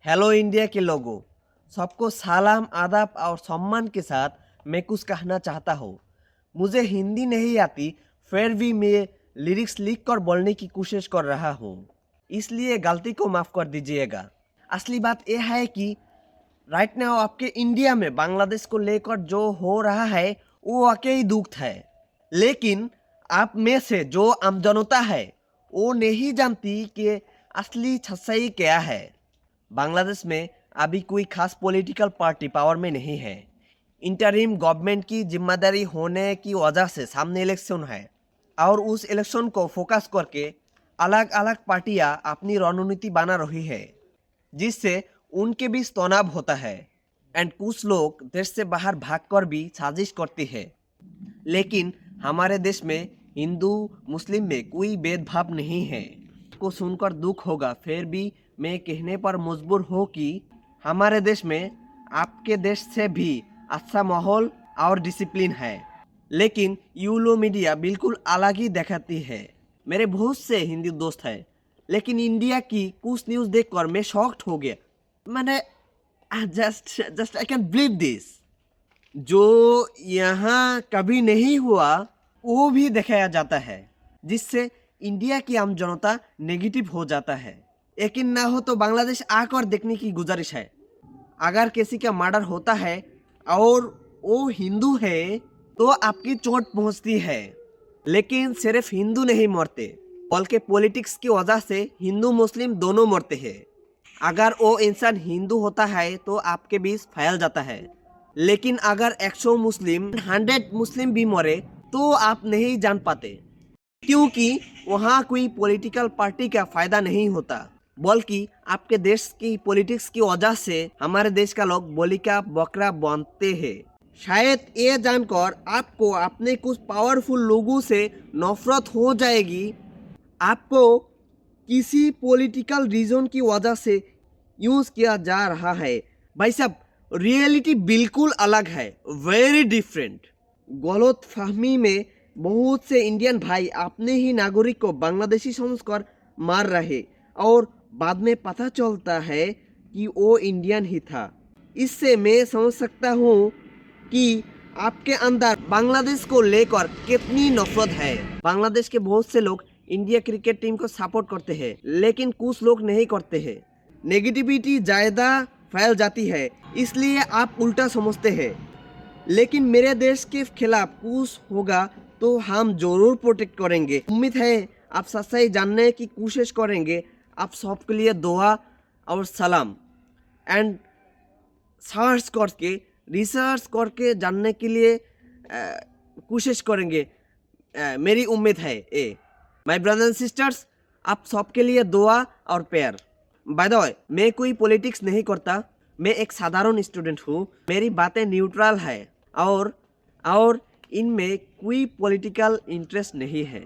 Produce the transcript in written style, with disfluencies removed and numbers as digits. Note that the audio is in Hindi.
हेलो इंडिया के लोगों, सबको सलाम आदाब और सम्मान के साथ मैं कुछ कहना चाहता हूँ। मुझे हिंदी नहीं आती, फिर भी मैं लिरिक्स लिख कर बोलने की कोशिश कर रहा हूँ, इसलिए गलती को माफ़ कर दीजिएगा। असली बात यह है कि राइट नाउ आपके इंडिया में बांग्लादेश को लेकर जो हो रहा है वो वाकई दुख है, लेकिन आप में से जो आम जनता है वो नहीं जानती कि असली सच्चाई क्या है। बांग्लादेश में अभी कोई खास पॉलिटिकल पार्टी पावर में नहीं है। इंटरिम गवर्नमेंट की जिम्मेदारी होने की वजह से सामने इलेक्शन है और उस इलेक्शन को फोकस करके अलग अलग पार्टियां अपनी रणनीति बना रही है, जिससे उनके बीच तनाव होता है एंड कुछ लोग देश से बाहर भागकर भी साजिश करते हैं। लेकिन हमारे देश में हिंदू मुस्लिम में कोई भेदभाव नहीं है। को सुनकर दुख होगा, फिर भी मैं कहने पर मजबूर हूँ कि हमारे देश में आपके देश से भी अच्छा माहौल और डिसिप्लिन है, लेकिन यूलो मीडिया बिल्कुल अलग ही दिखाती है। मेरे बहुत से हिंदी दोस्त हैं, लेकिन इंडिया की कुछ न्यूज़ देखकर मैं शॉक्ड हो गया। मैंने just I can believe this. जो यहाँ कभी नहीं हुआ वो भी दिखाया जाता है, जिससे इंडिया की आम जनता नेगेटिव हो जाता है। यकीन ना हो तो बांग्लादेश आकर देखने की गुजारिश है। अगर किसी का मर्डर होता है और वो हिंदू है तो आपकी चोट पहुंचती है, लेकिन सिर्फ हिंदू नहीं मरते, बल्कि पॉलिटिक्स की वजह से हिंदू मुस्लिम दोनों मरते हैं। अगर वो इंसान हिंदू होता है तो आपके बीच फैल जाता है, लेकिन अगर 100 मुस्लिम 100 मुस्लिम भी मरे तो आप नहीं जान पाते, क्योंकि वहाँ कोई पॉलिटिकल पार्टी का फायदा नहीं होता, बल्कि आपके देश की पॉलिटिक्स की वजह से हमारे देश का लोग बोली का बकरा बनते हैं। शायद ये जानकर आपको अपने कुछ पावरफुल लोगों से नफरत हो जाएगी। आपको किसी पॉलिटिकल रीजन की वजह से यूज़ किया जा रहा है। भाई साहब, रियलिटी बिल्कुल अलग है, वेरी डिफरेंट। गलत फहमी में बहुत से इंडियन भाई अपने ही नागरिक को बांग्लादेशी समझकर मार रहे और बाद में पता चलता है कि वो इंडियन ही था। इससे मैं समझ सकता हूँ कि आपके अंदर बांग्लादेश को लेकर कितनी नफरत है। बांग्लादेश के बहुत से लोग इंडिया क्रिकेट टीम को सपोर्ट करते हैं, लेकिन कुछ लोग नहीं करते हैं। नेगेटिविटी ज़्यादा फैल जाती है, इसलिए आप उल्टा समझते हैं। लेकिन मेरे देश के खिलाफ कुछ होगा तो हम जरूर प्रोटेक्ट करेंगे। उम्मीद है आप सच्चाई जानने की कोशिश करेंगे। आप सबके लिए दुआ और सलाम एंड सर्च करके रिसर्च करके जानने के लिए कोशिश करेंगे। मेरी उम्मीद है माय ब्रदर्स एंड सिस्टर्स, आप सबके लिए दुआ और प्यार। बाय द वे, मैं कोई पॉलिटिक्स नहीं करता, मैं एक साधारण स्टूडेंट हूँ। मेरी बातें न्यूट्रल है और इनमें कोई पॉलिटिकल इंटरेस्ट नहीं है।